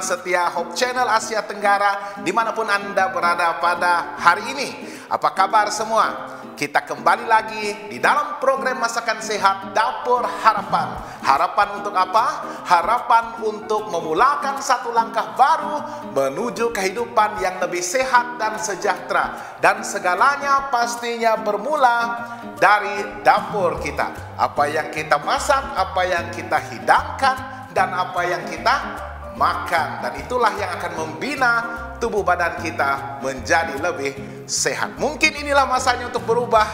teman setia Hope Channel Asia Tenggara dimanapun Anda berada pada hari ini. Apa kabar semua? Kita kembali lagi di dalam program Masakan Sehat Dapur Harapan. Harapan untuk apa? Harapan untuk memulakan satu langkah baru menuju kehidupan yang lebih sehat dan sejahtera. Dan segalanya pastinya bermula dari dapur kita. Apa yang kita masak, apa yang kita hidangkan, dan apa yang kita makan. Dan itulah yang akan membina tubuh badan kita menjadi lebih sehat. Mungkin inilah masanya untuk berubah.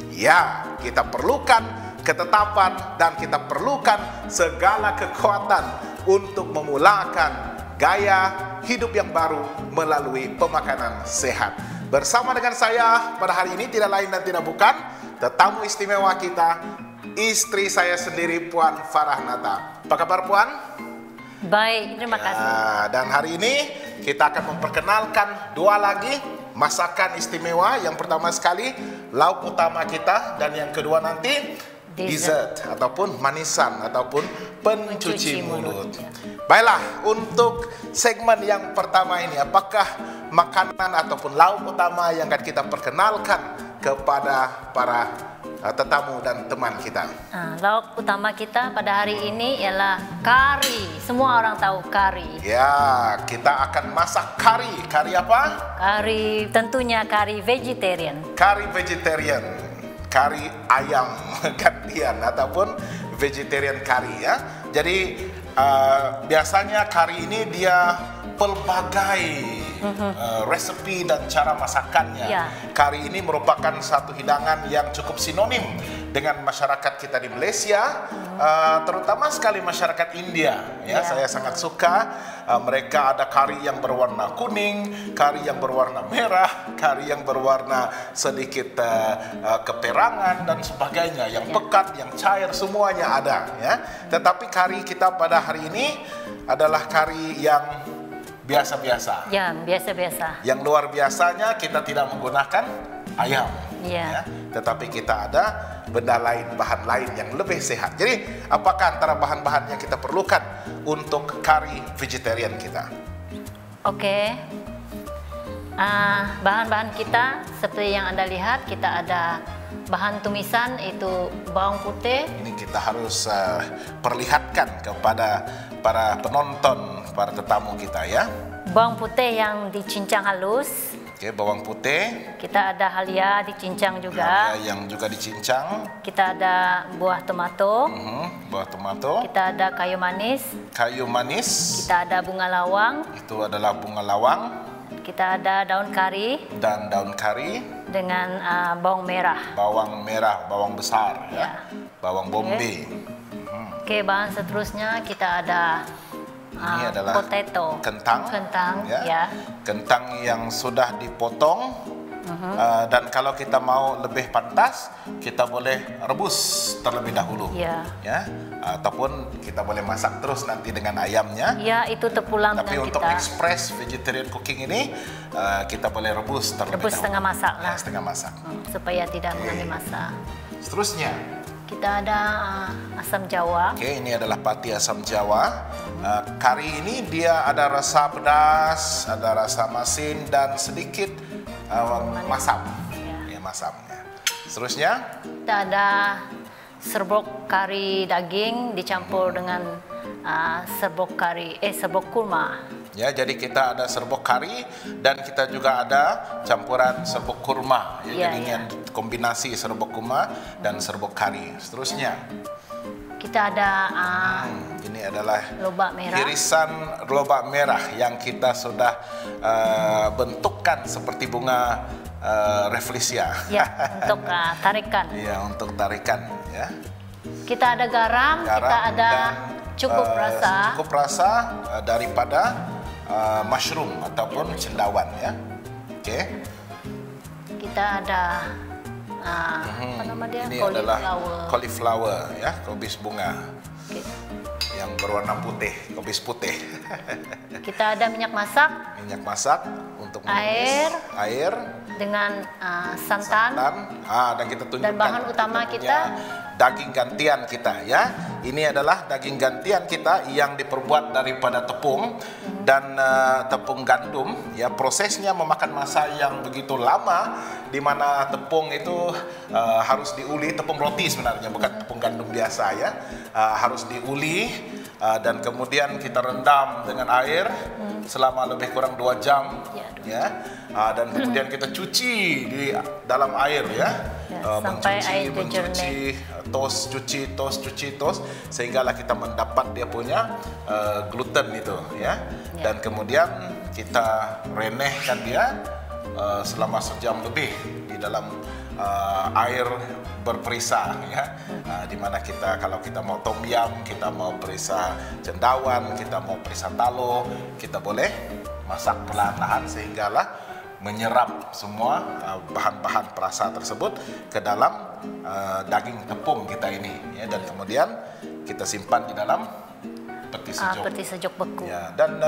Ya, kita perlukan ketetapan dan kita perlukan segala kekuatan untuk memulakan gaya hidup yang baru melalui pemakanan sehat. Bersama dengan saya pada hari ini tidak lain dan tidak bukan tetamu istimewa kita, istri saya sendiri, Puan Farahnata. Apa kabar, Puan? Baik, terima kasih. Dan hari ini kita akan memperkenalkan dua lagi masakan istimewa. Yang pertama sekali lauk utama kita, dan yang kedua nanti dessert ataupun manisan ataupun pencuci mulut. Baiklah, untuk segmen yang pertama ini, apakah makanan ataupun lauk utama yang akan kita perkenalkan kepada para tetamu dan teman kita? Lauk utama kita pada hari ini ialah kari. Semua orang tahu kari. Ya, kita akan masak kari. Kari apa? Kari, tentunya kari vegetarian. Kari vegetarian. Kari ayam gantian ataupun vegetarian kari ya. Jadi biasanya kari ini dia pelbagai resepi dan cara masakannya. Ya. Kari ini merupakan satu hidangan yang cukup sinonim dengan masyarakat kita di Malaysia, terutama sekali masyarakat India. Ya, saya sangat suka. Mereka ada kari yang berwarna kuning, kari yang berwarna merah, kari yang berwarna sedikit keperangan dan sebagainya, yang pekat, yang cair, semuanya ada. Ya. Tetapi kari kita pada hari ini adalah kari yang biasa-biasa. Ya, biasa-biasa. Yang luar biasanya kita tidak menggunakan ayam. Ya. Tetapi kita ada benda lain, bahan lain yang lebih sehat. Jadi, apakah antara bahan-bahan yang kita perlukan untuk kari vegetarian kita? Oke. Bahan-bahan kita seperti yang Anda lihat, kita ada bahan tumisan itu bawang putih. Ini kita harus perlihatkan kepada para penonton, para tetamu kita ya. Bawang putih yang dicincang halus. Oke, bawang putih. Kita ada halia dicincang juga. Halia yang juga dicincang. Kita ada buah tomato. Buah tomato. Kita ada kayu manis. Kayu manis. Kita ada bunga lawang. Itu adalah bunga lawang. Kita ada daun kari. Dan daun kari. Dengan bawang merah. Bawang merah, bawang besar ya. Bawang bombay. Oke, bahan seterusnya kita ada ini adalah potato. Kentang. Kentang, ya. Kentang yang sudah dipotong. Dan kalau kita mau lebih pantas, kita boleh rebus terlebih dahulu. Ya. Ya. Ataupun kita boleh masak terus nanti dengan ayamnya. Ya, itu terpulang Tapi dengan untuk kita. express vegetarian cooking ini, kita boleh rebus terlebih dahulu. Setengah masak lah. Ya, setengah masak. Supaya tidak mengambil masa. Seterusnya. Kita ada asam jawa. Oke, ini adalah pati asam jawa. Kari ini dia ada rasa pedas, ada rasa masin dan sedikit masam. Ya, masam. Seterusnya, Kita ada serbuk kari daging dicampur dengan serbuk kurma. ya, jadi kita ada serbuk kari dan kita juga ada campuran serbuk kurma. Ya, jadi ini kombinasi serbuk kurma dan serbuk kari. Seterusnya, kita ada ini adalah lobak merah. irisan lobak merah yang kita sudah bentukkan seperti bunga Rafflesia. Ya, untuk tarikan. Iya, untuk tarikan ya. Kita ada garam, kita ada cukup rasa daripada mushroom ataupun cendawan ya. Oke. Kita ada apa nama dia? Ini adalah cauliflower ya, kobis bunga. Yang berwarna putih, kobis putih. Kita ada minyak masak. Minyak masak untuk menumis air dengan santan. Dan kita tunjukkan Dan bahan utama kita daging gantian kita ya. Ini adalah daging gantian kita yang diperbuat daripada tepung dan tepung gandum ya. Prosesnya memakan masa yang begitu lama, di mana tepung itu harus diuli, tepung roti sebenarnya bukan tepung gandum biasa ya. Harus diuli dan kemudian kita rendam dengan air selama lebih kurang 2 jam ya. Dan kemudian kita cuci di dalam air ya, sampai air mencuci, tos, sehinggalah kita mendapat dia punya gluten itu ya. Dan kemudian kita renehkan dia selama 1 jam lebih di dalam air berperisa ya. Di mana kita kalau kita mau tom yum, kita mau perisa cendawan, kita mau perisa talo, kita boleh masak perlahan-lahan sehinggalah menyerap semua bahan-bahan perasa tersebut ke dalam daging tepung kita ini ya. Dan kemudian kita simpan di dalam peti sejuk. Peti sejuk beku. Ya, dan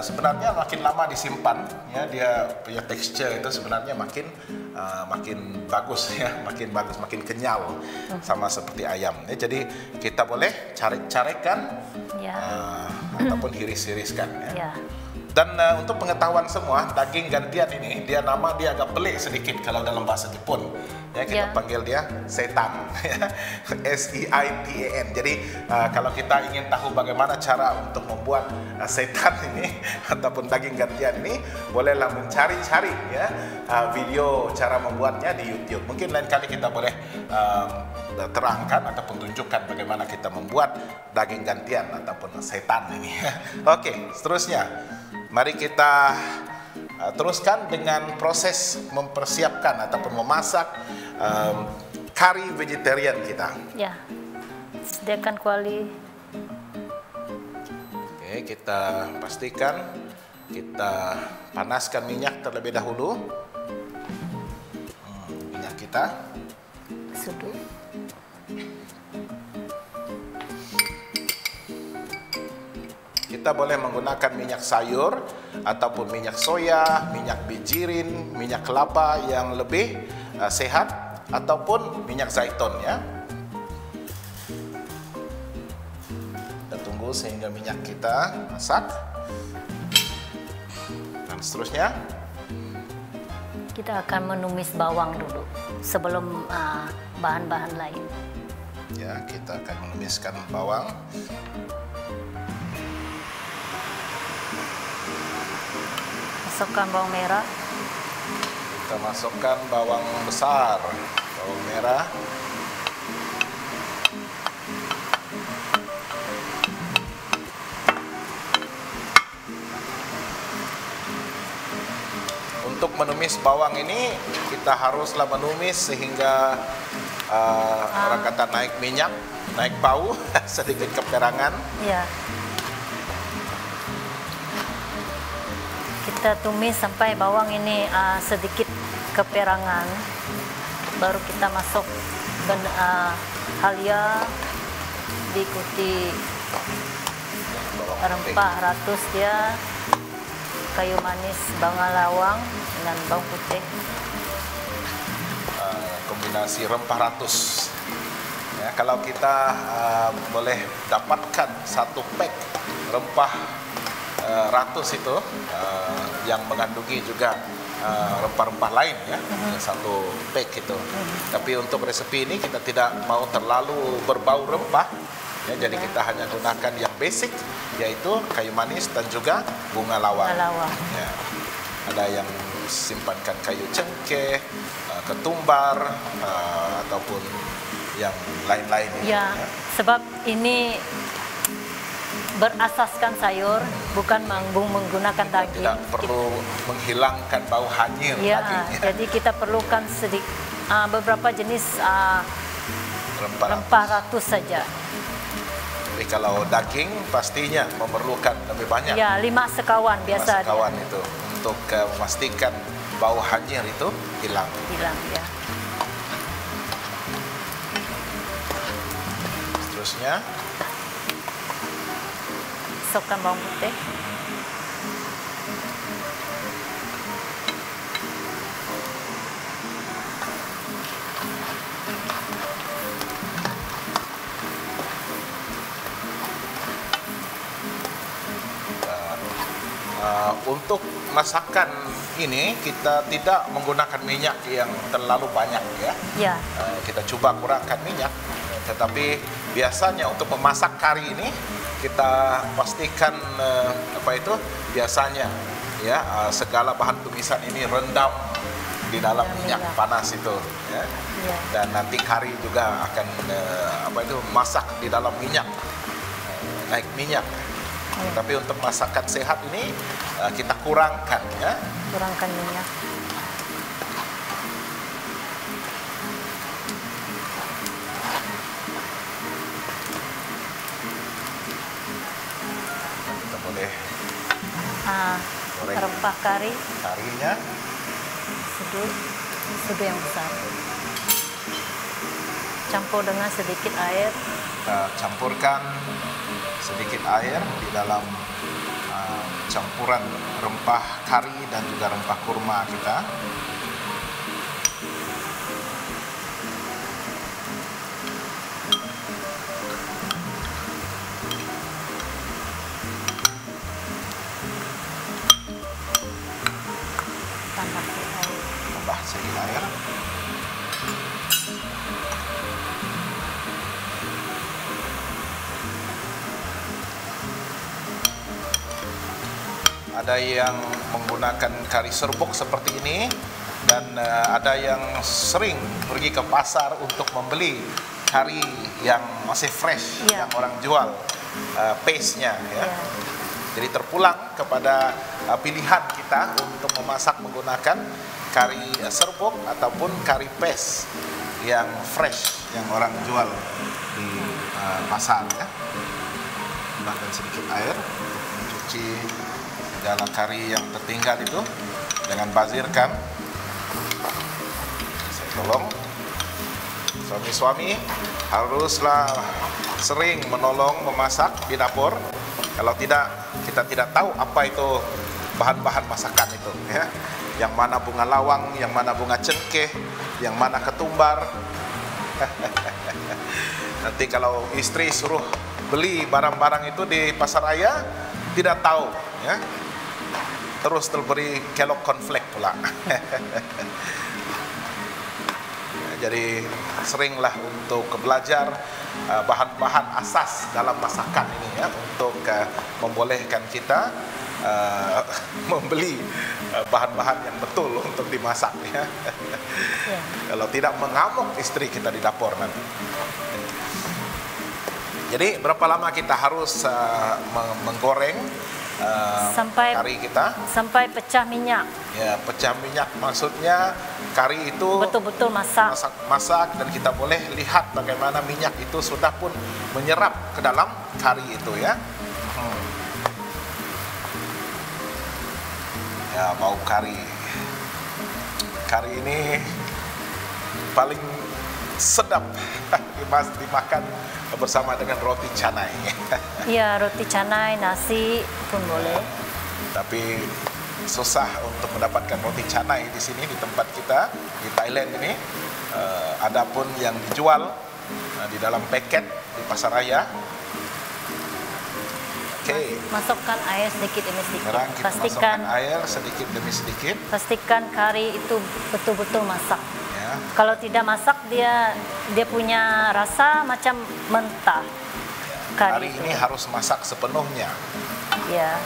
sebenarnya makin lama disimpan ya, dia punya tekstur itu sebenarnya makin bagus ya, makin kenyal sama seperti ayam ya. Jadi kita boleh carekan ataupun hiris-hiriskan ya. Dan untuk pengetahuan semua, daging gantian ini dia agak pelik sedikit kalau dalam bahasa Jepun ya, kita panggil dia setan ya. S-E-I-T-A-N. Jadi kalau kita ingin tahu bagaimana cara untuk membuat setan ini ataupun daging gantian ini, bolehlah mencari-cari ya video cara membuatnya di YouTube. Mungkin lain kali kita boleh terangkan ataupun tunjukkan bagaimana kita membuat daging gantian ataupun setan ini. Oke, seterusnya mari kita teruskan dengan proses mempersiapkan ataupun memasak kari vegetarian kita. Ya, sediakan kuali. Oke, kita pastikan kita panaskan minyak terlebih dahulu. Minyak kita sudu. Kita boleh menggunakan minyak sayur ataupun minyak soya, minyak bijirin, minyak kelapa yang lebih sehat ataupun minyak zaitun ya. Kita tunggu sehingga minyak kita masak. Dan seterusnya kita akan menumis bawang dulu sebelum bahan-bahan lain. Ya, kita akan menumiskan bawang. Masukkan bawang merah. Kita masukkan bawang besar, bawang merah. Untuk menumis bawang ini kita haruslah menumis sehingga orang kata naik minyak, naik bau, sedikit keperangan. Ya. Kita tumis sampai bawang ini sedikit keperangan, baru kita masuk halia, diikuti rempah ratus dia, kayu manis, bawang dengan bawang putih. Kombinasi rempah ratus. Ya, kalau kita boleh dapatkan 1 pack rempah ratus itu yang mengandungi juga rempah-rempah lain ya, 1 pack itu. Tapi untuk resepi ini kita tidak mau terlalu berbau rempah ya, jadi kita hanya gunakan yang basic, yaitu kayu manis dan juga bunga lawang. Ya. Ada yang simpankan kayu cengkeh, ketumbar ataupun yang lain-lain ya, sebab ini berasaskan sayur, bukan menggunakan daging. Tidak perlu menghilangkan bau hanyir daging. Jadi kita perlukan beberapa jenis rempah ratus saja. Tapi kalau daging pastinya memerlukan lebih banyak. Ya, 5 sekawan biasa. 5 sekawan itu untuk memastikan bau hanyir itu hilang. Hilang ya. Seterusnya masukkan bawang putih. Untuk masakan ini kita tidak menggunakan minyak yang terlalu banyak ya. Ya. Kita coba kurangkan minyak. Tetapi biasanya untuk memasak kari ini kita pastikan biasanya ya segala bahan tumisan ini rendam di dalam minyak panas itu ya. Ya. Dan nanti kari juga akan masak di dalam minyak, naik minyak. Tapi untuk masakan sehat ini kita kurangkan ya. Kurangkan minyak. Kita boleh goreng Rempah karinya. Seduh yang besar. Campur dengan sedikit air. Kita campurkan sedikit air di dalam campuran rempah kari dan juga rempah kurma kita. Tambah sedikit air. Ada yang menggunakan kari serbuk seperti ini, dan ada yang sering pergi ke pasar untuk membeli kari yang masih fresh, yang orang jual paste-nya ya. Jadi terpulang kepada pilihan kita untuk memasak menggunakan kari serbuk ataupun kari paste yang fresh yang orang jual di pasar ya. Tambahkan sedikit air untuk mencuci segala kari yang tertinggal itu, jangan bazirkan. Saya tolong suami-suami haruslah sering menolong memasak di dapur. Kalau tidak, kita tidak tahu apa itu bahan-bahan masakan itu ya. Yang mana bunga lawang, yang mana bunga cengkeh, yang mana ketumbar. Nanti kalau istri suruh beli barang-barang itu di pasar raya, tidak tahu ya. Terus terberi kelok konflik pula. Jadi seringlah untuk belajar bahan-bahan asas dalam masakan ini ya, untuk membolehkan kita membeli bahan-bahan yang betul untuk dimasak ya. Kalau tidak mengamuk istri kita di dapur nanti. Jadi berapa lama kita harus menggoreng kari kita sampai pecah minyak. Ya, pecah minyak maksudnya kari itu betul-betul masak dan kita boleh lihat bagaimana minyak itu sudah pun menyerap ke dalam kari itu ya. Ya, bau kari. Kari ini paling sedap dimakan bersama dengan roti canai. Iya, roti canai, nasi pun boleh. Tapi susah untuk mendapatkan roti canai di sini di tempat kita di Thailand ini. Adapun yang dijual di dalam paket di pasar raya. Oke. Masukkan air sedikit demi sedikit. Sekarang kita Pastikan masukkan air sedikit demi sedikit. Pastikan kari itu betul-betul masak. Ya. Kalau tidak masak dia punya rasa macam mentah. Kari ini harus masak sepenuhnya. Ya.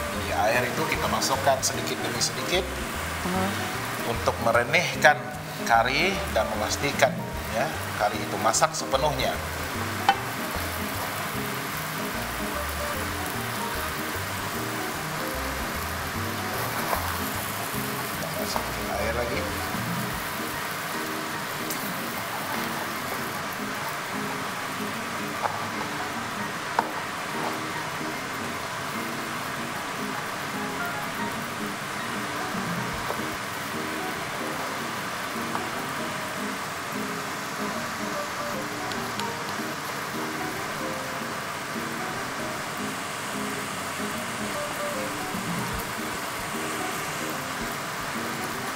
Jadi air itu kita masukkan sedikit demi sedikit untuk merenehkan kari dan memastikan ya kari itu masak sepenuhnya. Masukin air lagi.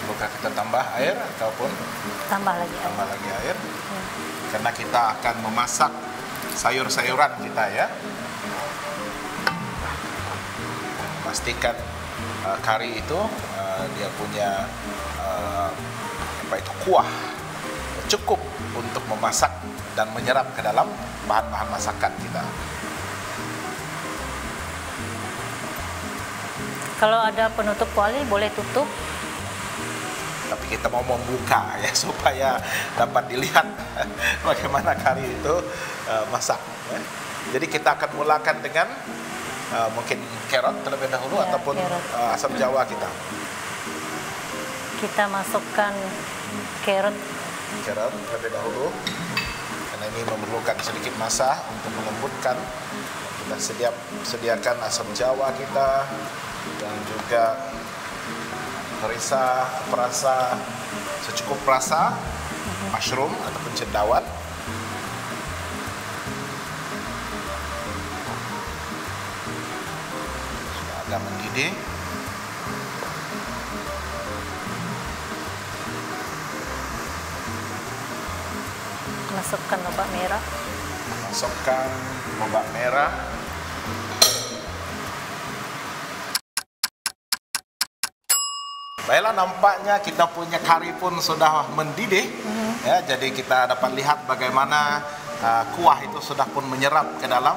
Apakah kita tambah air ataupun Tambah lagi air. air? Karena kita akan memasak sayur-sayuran kita ya. Pastikan kari itu dia punya kuah cukup untuk memasak dan menyerap ke dalam bahan-bahan masakan kita. Kalau ada penutup kuali boleh tutup. Tapi kita mau membuka ya supaya dapat dilihat bagaimana kari itu masak. Ya. Jadi kita akan mulakan dengan mungkin carrot terlebih dahulu Ya, ataupun asam jawa kita. Kita masukkan carrot Terlebih dahulu karena ini memerlukan sedikit masa untuk melembutkan. Kita sediakan asam jawa kita dan juga perasa secukup rasa, mushroom ataupun cendawan. Sudah agak mendidih. Masukkan lobak merah. Masukkan lobak merah. Baiklah, nampaknya kita punya kari pun sudah mendidih. Ya, jadi kita dapat lihat bagaimana kuah itu sudah pun menyerap ke dalam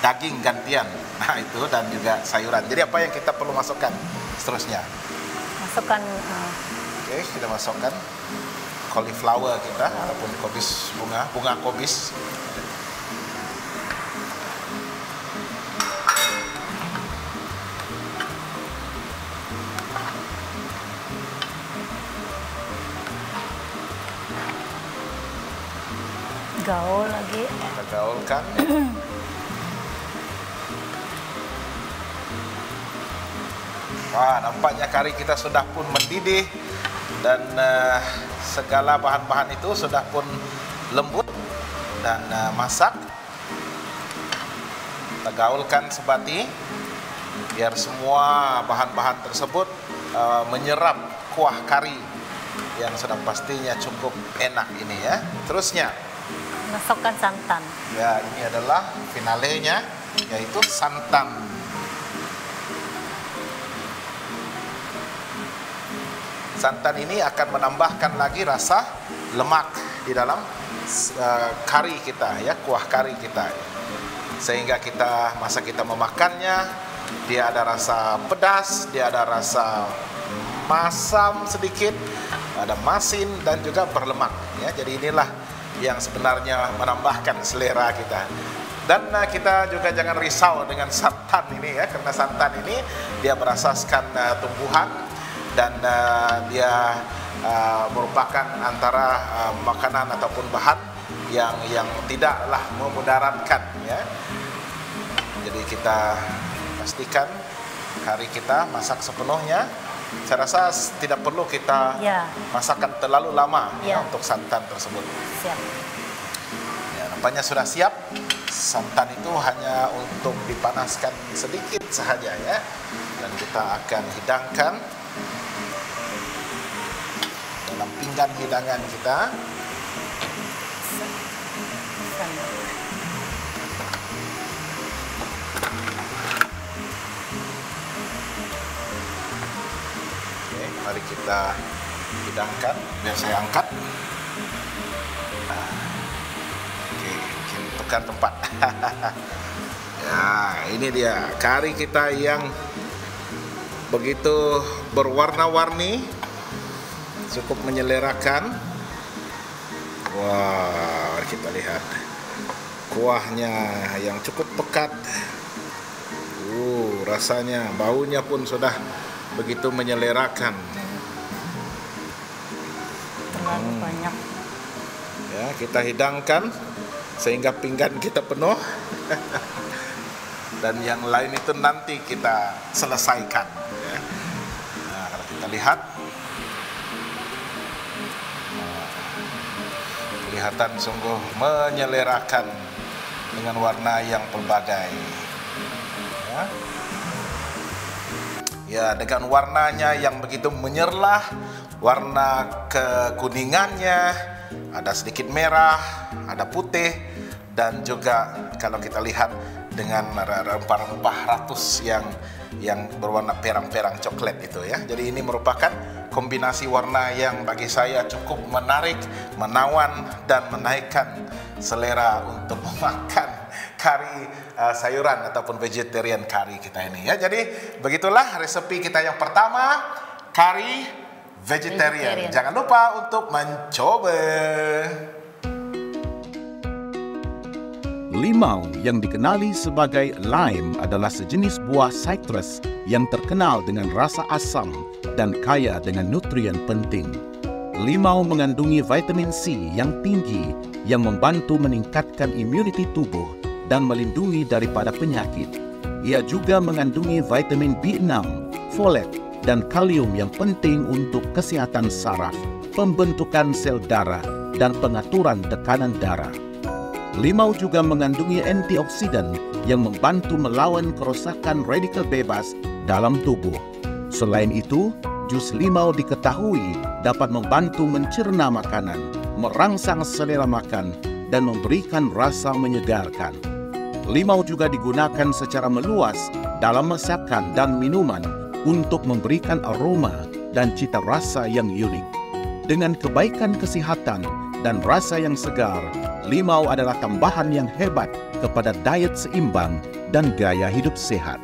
daging gantian. Nah, itu dan juga sayuran. Jadi apa yang kita perlu masukkan seterusnya? Masukkan Oke, kita masukkan cauliflower kita ataupun bunga kobis. gaul lagi. Kita gaulkan. Wah, nampaknya kari kita sudah pun mendidih dan segala bahan-bahan itu sudah pun lembut dan masak. Kita gaulkan sebati biar semua bahan-bahan tersebut menyerap kuah kari yang sudah pastinya cukup enak ini ya. Terusnya Masukkan santan. ya, ini adalah finalenya, yaitu santan. Santan ini akan menambahkan lagi rasa lemak di dalam kari kita ya, kuah kari kita. Sehingga masa kita memakannya, dia ada rasa pedas, dia ada rasa masam sedikit, ada masin dan juga berlemak ya. Jadi inilah yang sebenarnya menambahkan selera kita. Dan kita juga jangan risau dengan santan ini ya, karena santan ini dia berasaskan tumbuhan dan dia merupakan antara makanan ataupun bahan yang tidaklah memudaratkan ya. Jadi kita pastikan kari kita masak sepenuhnya. Saya rasa tidak perlu kita masakkan terlalu lama ya untuk santan tersebut. Siap. Ya, nampaknya sudah siap. Santan itu hanya untuk dipanaskan sedikit saja ya. Dan kita akan hidangkan dalam pinggan hidangan kita. Mari kita hidangkan. Biar saya angkat. Oke, kita tekan tempat. Ya, ini dia kari kita yang begitu berwarna-warni, cukup menyelerakan. Wah, mari kita lihat kuahnya yang cukup pekat. Rasanya, baunya pun sudah begitu menyelerakan. Terlalu banyak. Ya, kita hidangkan sehingga pinggan kita penuh. Dan yang lain itu nanti kita selesaikan. Ya. Nah, kalau kita lihat, kelihatan sungguh menyelerakan dengan warna yang pelbagai. Ya. Ya, dengan warnanya yang begitu menyerlah, warna kekuningannya, ada sedikit merah, ada putih, dan juga kalau kita lihat dengan rempah-rempah ratus yang berwarna perang-perang coklat itu ya. Jadi ini merupakan kombinasi warna yang bagi saya cukup menarik, menawan dan menaikkan selera untuk memakan kari sayuran ataupun vegetarian kari kita ini ya. Jadi begitulah resepi kita yang pertama, kari vegetarian. Jangan lupa untuk mencoba. Limau yang dikenali sebagai lime adalah sejenis buah sitrus yang terkenal dengan rasa asam dan kaya dengan nutrien penting. Limau mengandungi vitamin C yang tinggi yang membantu meningkatkan imuniti tubuh dan melindungi daripada penyakit. Ia juga mengandungi vitamin B6, folat, dan kalium yang penting untuk kesehatan saraf, pembentukan sel darah, dan pengaturan tekanan darah. Limau juga mengandungi antioksidan yang membantu melawan kerosakan radikal bebas dalam tubuh. Selain itu, jus limau diketahui dapat membantu mencerna makanan, merangsang selera makan, dan memberikan rasa menyegarkan. Limau juga digunakan secara meluas dalam masakan dan minuman untuk memberikan aroma dan cita rasa yang unik. Dengan kebaikan kesehatan dan rasa yang segar, limau adalah tambahan yang hebat kepada diet seimbang dan gaya hidup sehat.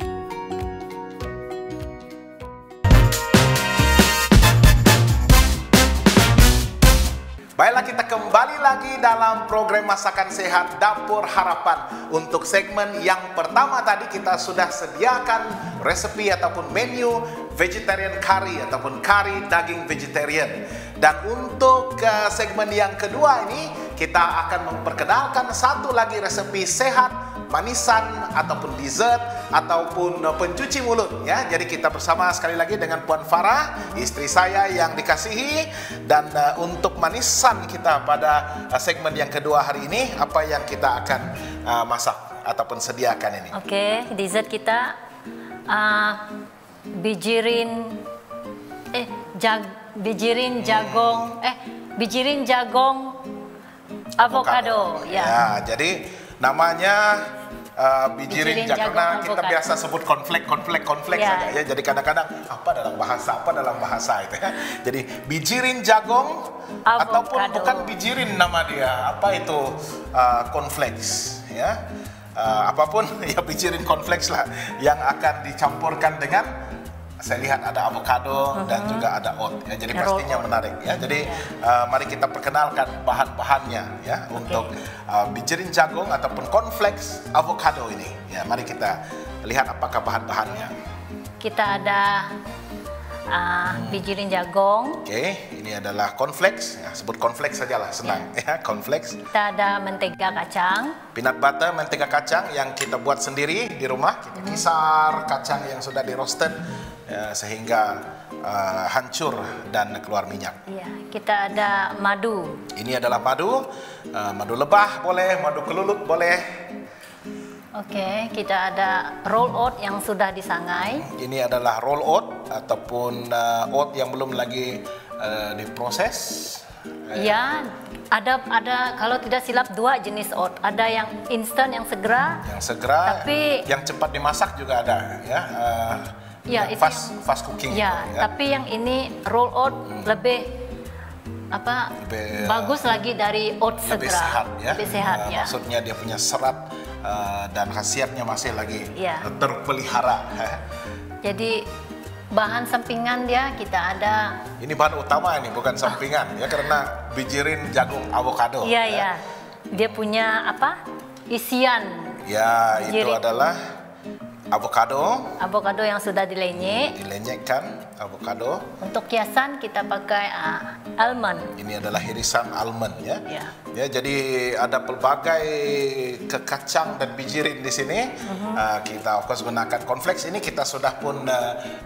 Baiklah, kita kembali lagi dalam program Masakan Sehat Dapur Harapan. Untuk segmen yang pertama tadi kita sudah sediakan resepi ataupun menu vegetarian curry ataupun curry daging vegetarian. Dan untuk segmen yang kedua ini kita akan memperkenalkan satu lagi resepi sehat, manisan ataupun dessert ataupun pencuci mulut ya. Jadi kita bersama sekali lagi dengan Puan Farah, istri saya yang dikasihi, dan untuk manisan kita pada segmen yang kedua hari ini, apa yang kita akan masak ataupun sediakan ini? Oke, dessert kita bijirin jagong avocado ya. Jadi namanya bijirin jagong. Nah, kita biasa sebut konflek saja ya. Jadi kadang-kadang apa dalam bahasa itu ya. Jadi bijirin jagong ataupun bukan bijirin nama dia. Apa itu cornflakes ya. Apapun ya, bijirin cornflakes lah yang akan dicampurkan dengan, saya lihat ada avocado dan juga ada oat ya. Jadi pastinya menarik ya. Jadi mari kita perkenalkan bahan-bahannya ya untuk bijirin jagung ataupun cornflakes avocado ini. Ya, mari kita lihat apakah bahan-bahannya. Kita ada bijirin jagung. Oke, ini adalah cornflakes. Ya, sebut cornflakes sajalah, senang ya, cornflakes. Kita ada mentega kacang. Peanut butter, mentega kacang yang kita buat sendiri di rumah. Kita kisar kacang yang sudah di roasted sehingga hancur dan keluar minyak. Iya, kita ada madu. Ini adalah madu, madu lebah boleh, madu kelulut boleh. Oke, kita ada roll oat yang sudah disangai. Ini adalah roll oat ataupun oat yang belum lagi diproses. Iya, ada kalau tidak silap dua jenis oat. Ada yang instan yang segera. Yang segera, tapi yang cepat dimasak juga ada ya. Ya, itu fast cooking ya, itu, ya. Tapi yang ini roll oat lebih bagus lagi dari oat lebih segera. Sehat, ya. Lebih sehat ya. Maksudnya dia punya serat dan khasiatnya masih lagi terpelihara. Jadi bahan sampingan dia kita ada. Ini bahan utama ini, bukan sampingan ya, karena bijirin jagung avocado. Iya ya. Dia punya isian. Ya, bijirin. Itu adalah avocado yang sudah dilenyekkan avocado. Untuk kiasan kita pakai almond. Ini adalah irisan almond ya. Ya, jadi ada pelbagai kekacang dan bijirin di sini. Kita of course gunakan cornflakes ini, kita sudah pun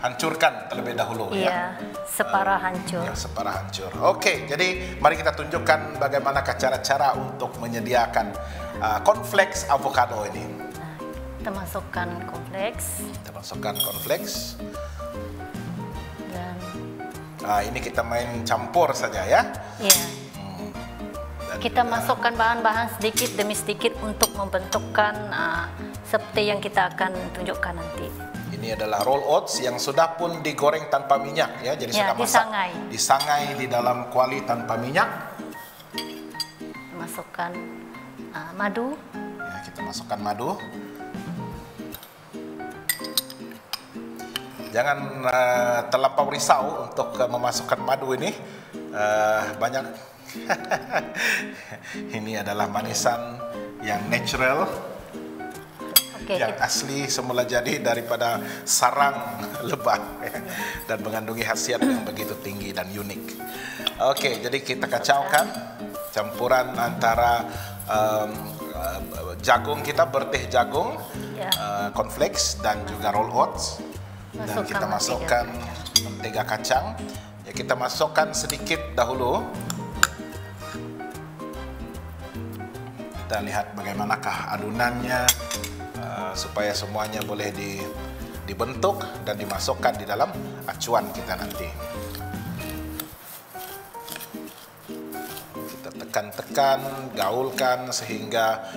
hancurkan terlebih dahulu ya. Separah hancur. Ya, separah hancur. Oke, jadi mari kita tunjukkan bagaimana cara-cara untuk menyediakan cornflakes avocado ini. Kita masukkan cornflakes. Dan ini kita main campur saja ya. Iya. Kita masukkan bahan-bahan sedikit demi sedikit untuk membentukkan seperti yang kita akan tunjukkan nanti. Ini adalah roll oats yang sudah pun digoreng tanpa minyak ya, jadi sudah masak, disangai di dalam kuali tanpa minyak. Masukkan madu. Ya, kita masukkan madu. Jangan terlampau risau untuk memasukkan madu ini. Banyak. Ini adalah manisan yang natural. Yang asli semula jadi daripada sarang lebah dan mengandungi khasiat yang begitu tinggi dan unik. Oke, jadi kita kacaukan campuran antara jagung kita, berteh jagung, cornflakes dan juga roll oats. Dan kita masukkan mentega kacang. Ya, kita masukkan sedikit dahulu. Kita lihat bagaimanakah adunannya. Supaya semuanya boleh dibentuk dan dimasukkan di dalam acuan kita nanti. Kita tekan-tekan, gaulkan sehingga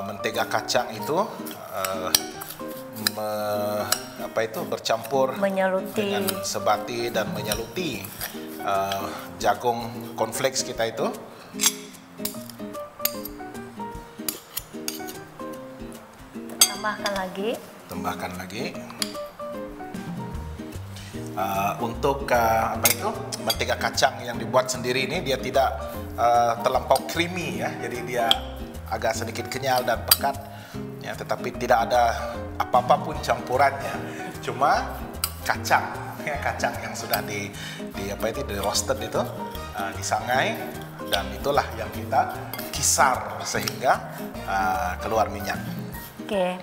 mentega kacang itu bercampur dengan sebati dan menyaluti jagung cornflakes kita itu. Tambahkan lagi. Untuk mentega kacang yang dibuat sendiri ini dia tidak terlampau creamy ya, jadi dia agak sedikit kenyal dan pekat ya, tetapi tidak ada apa-apa pun campurannya, cuma kacang yang sudah di roasted itu, disangai, dan itulah yang kita kisar sehingga keluar minyak. Oke,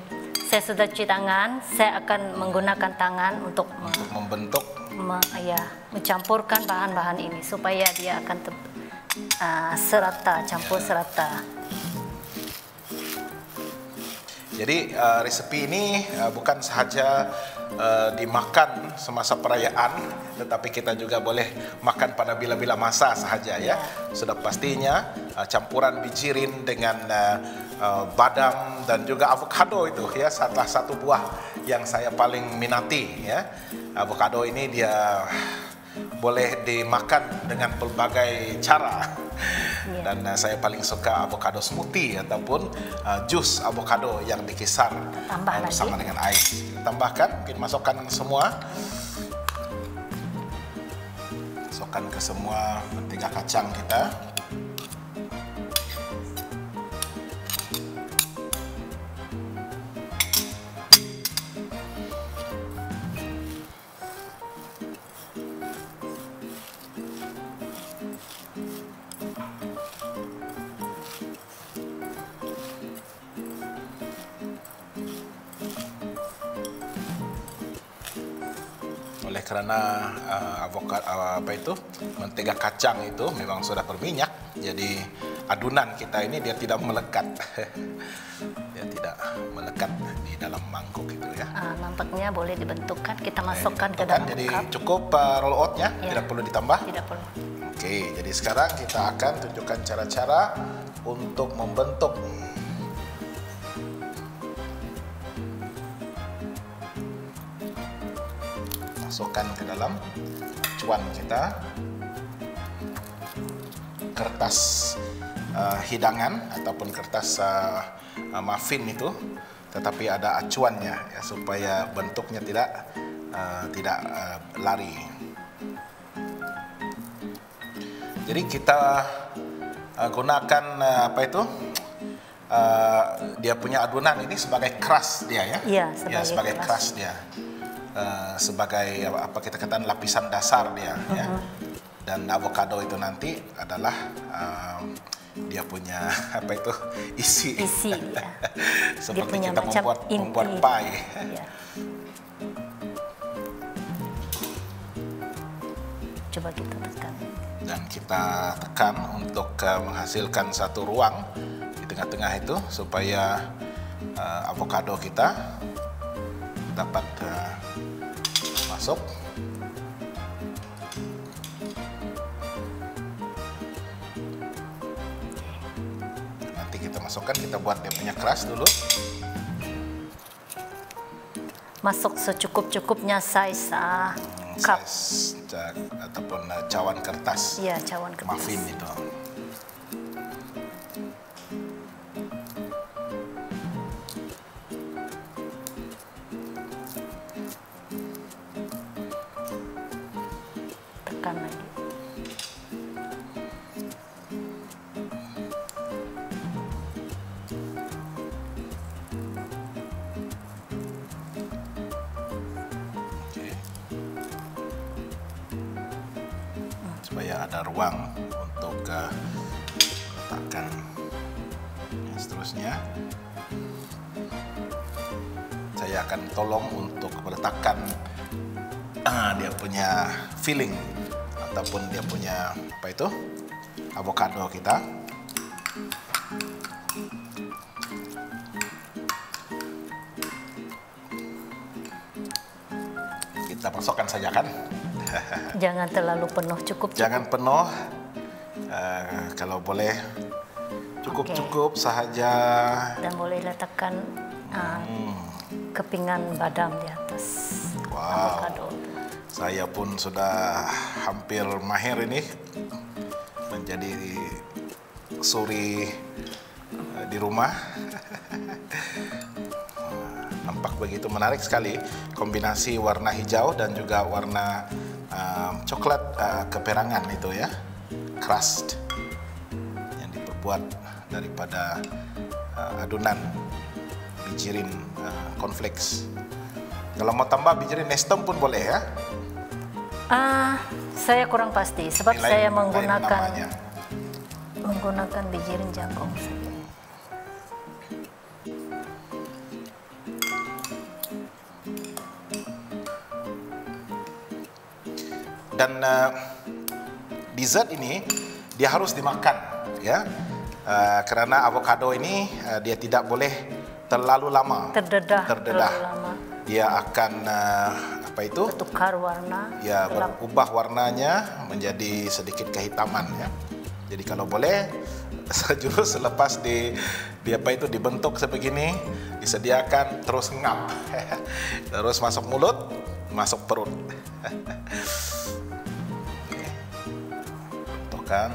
saya sudah cuci tangan. Saya akan menggunakan tangan untuk membentuk, mencampurkan bahan-bahan ini supaya dia akan serata, campur serata. Jadi resepi ini bukan sahaja dimakan semasa perayaan, tetapi kita juga boleh makan pada bila-bila masa sahaja ya. Sudah pastinya campuran bijirin dengan badam dan juga avocado itu ya, salah satu buah yang saya paling minati ya. Avocado ini dia boleh dimakan dengan pelbagai cara. Dan saya paling suka avocado smoothie ataupun jus avocado yang dikisar bersama dengan air. Kita tambahkan, kita masukkan semua. Masukkan ke semua mentega kacang kita. Oleh karena mentega kacang itu memang sudah berminyak, jadi adunan kita ini dia tidak melekat. Dia tidak melekat di dalam mangkuk itu ya. Nampaknya boleh dibentukkan, kita masukkan ke dalam jadi cup. Cukup roll oatnya, tidak perlu ditambah. Tidak perlu. Oke, jadi sekarang kita akan tunjukkan cara-cara untuk membentuk. Masukkan ke dalam cuan kita kertas hidangan ataupun kertas muffin itu, tetapi ada acuannya ya, supaya bentuknya tidak lari. Jadi kita gunakan dia punya adunan ini sebagai crust dia ya. Iya, sebagai crust dia. Sebagai kita katakan lapisan dasar dia ya. Dan avocado itu nanti adalah dia punya isi ya. Seperti kita membuat pie ya. Coba kita tekan, dan kita tekan untuk menghasilkan satu ruang di tengah-tengah itu supaya avocado kita dapat masuk. masukkan, kita buat dia punya crust dulu. Masuk secukup-cukupnya size cup. Ataupun cawan kertas. Iya, cawan kertas. Muffin itu. Tekan lagi. Supaya ada ruang untuk letakkan yang seterusnya. Saya akan tolong untuk meletakkan dia punya filling ataupun dia punya apa itu avocado kita. Kita masukkan saja kan. Jangan terlalu penuh, cukup. Jangan penuh, kalau boleh cukup-cukup sahaja. Dan boleh letakkan kepingan badam di atas avocado. Saya pun sudah hampir mahir ini menjadi suri di rumah. Nampak begitu menarik sekali kombinasi warna hijau dan juga warna coklat keperangan itu ya, crust yang diperbuat daripada adunan bijirin cornflakes. Kalau mau tambah bijirin Nestem pun boleh ya. Saya kurang pasti sebab Lain- saya lain namanya. menggunakan bijirin jagung saja. Dan dessert ini dia harus dimakan ya, karena avocado ini dia tidak boleh terlalu lama Terdedah. Terlalu lama. Dia akan apa itu Bertukar warna. ya, gelap. berubah warnanya menjadi sedikit kehitaman ya. Jadi kalau boleh sejurus selepas di apa itu dibentuk sebegini, disediakan terus ngap. Terus masuk mulut, masuk perut. Kan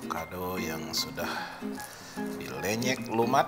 avocado yang sudah dilenyek lumat.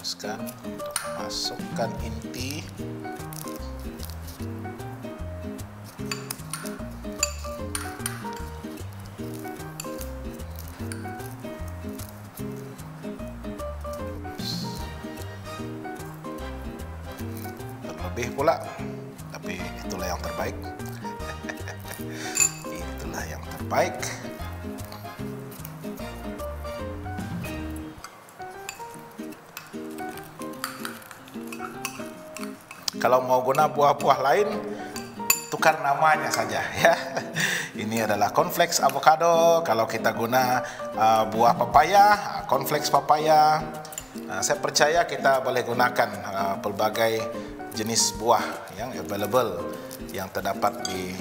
Teruskan untuk masukkan inti. Terlebih pula, tapi itulah yang terbaik. Itulah yang terbaik. Kalau mau guna buah-buah lain, tukar namanya saja ya. Ini adalah cornflakes avocado. Kalau kita guna buah papaya, cornflakes papaya. Saya percaya kita boleh gunakan pelbagai jenis buah yang available, yang terdapat di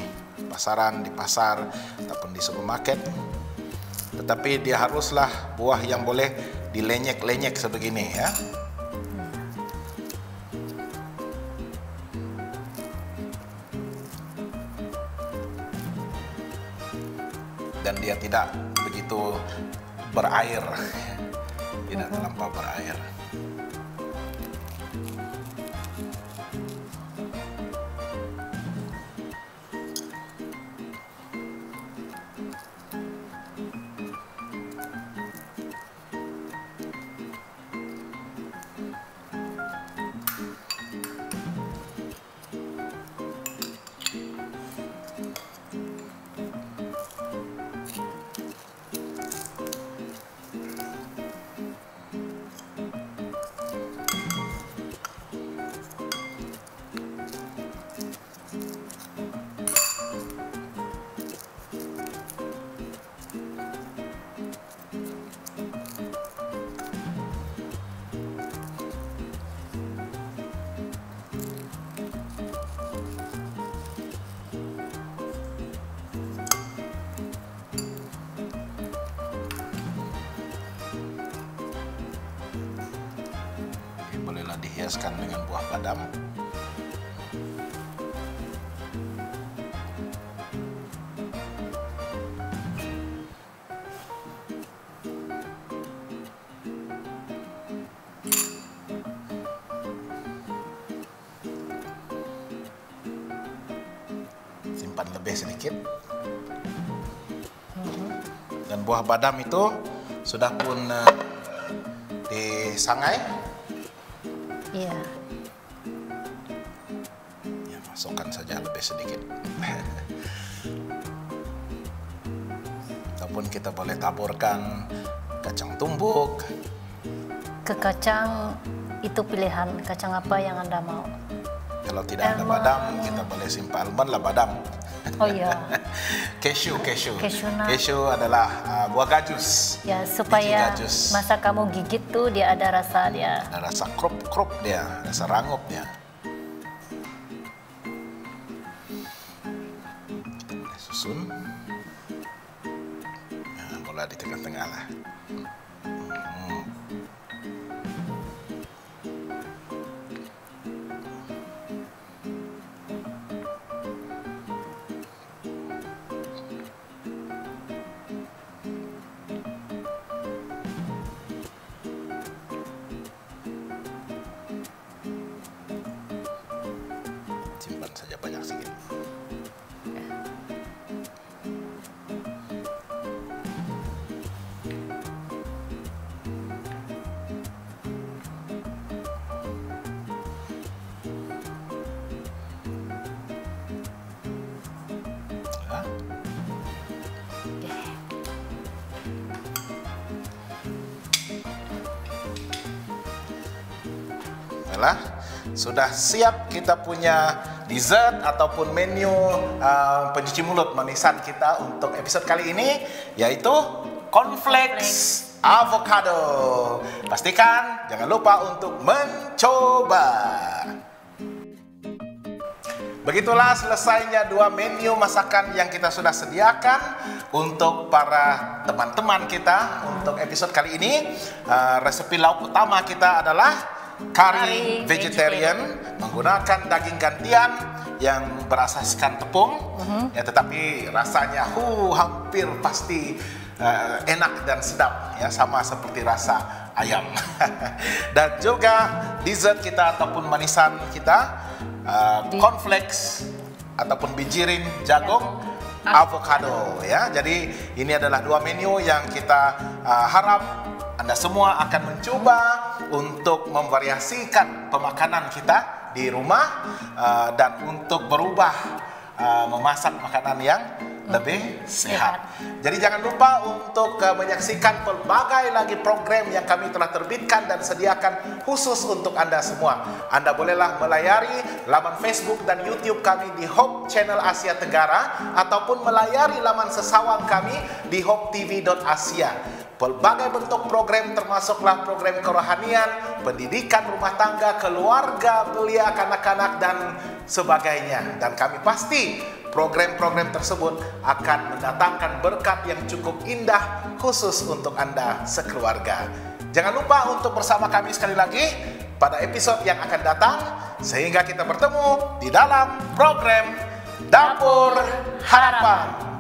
pasaran, di pasar, ataupun di supermarket. Tetapi dia haruslah buah yang boleh dilenyek-lenyek sebegini ya. Dan dia tidak begitu berair, tidak terlampau berair. hiaskan dengan buah badam. Simpan lebih sedikit. Dan buah badam itu sudah pun disangai. Iya. Ya, masukkan saja lebih sedikit. Ataupun kita boleh taburkan kacang tumbuk. Ke kacang itu pilihan kacang apa yang Anda mau. Kalau tidak ada Almond. badam, kita boleh simpan almond lah badam. Oh iya. Cashew nut. Cashew adalah buah gajus. Ya, supaya Biji gajus. masa kamu gigit tuh dia ada rasa dia. Ada rasa krup dia, rasa rangup dia. Kita boleh susun. Nah, boleh di tengah-tengah lah. Simpan saja banyak sedikit. Ya. Baiklah, sudah siap kita punya dessert ataupun menu pencuci mulut manisan kita untuk episode kali ini, yaitu cornflakes avocado. Pastikan jangan lupa untuk mencoba. Begitulah selesainya dua menu masakan yang kita sudah sediakan untuk para teman-teman kita untuk episode kali ini. Resep lauk utama kita adalah kari vegetarian menggunakan daging gantian yang berasaskan tepung, ya, tetapi rasanya hampir pasti enak dan sedap, ya, sama seperti rasa ayam. Dan juga dessert kita ataupun manisan kita, cornflakes ataupun bijirin jagung avocado, ya. Jadi ini adalah dua menu yang kita harap Anda semua akan mencoba untuk memvariasikan pemakanan kita di rumah dan untuk berubah memasak makanan yang lebih sehat. Jadi jangan lupa untuk menyaksikan pelbagai lagi program yang kami telah terbitkan dan sediakan khusus untuk Anda semua. Anda bolehlah melayari laman Facebook dan YouTube kami di Hope Channel Asia Tenggara ataupun melayari laman sesawang kami di hopetv.asia. Pelbagai bentuk program termasuklah program kerohanian, pendidikan rumah tangga, keluarga, belia, kanak-kanak dan sebagainya. Dan kami pasti program-program tersebut akan mendatangkan berkat yang cukup indah khusus untuk Anda sekeluarga. Jangan lupa untuk bersama kami sekali lagi pada episode yang akan datang sehingga kita bertemu di dalam program Dapur Harapan.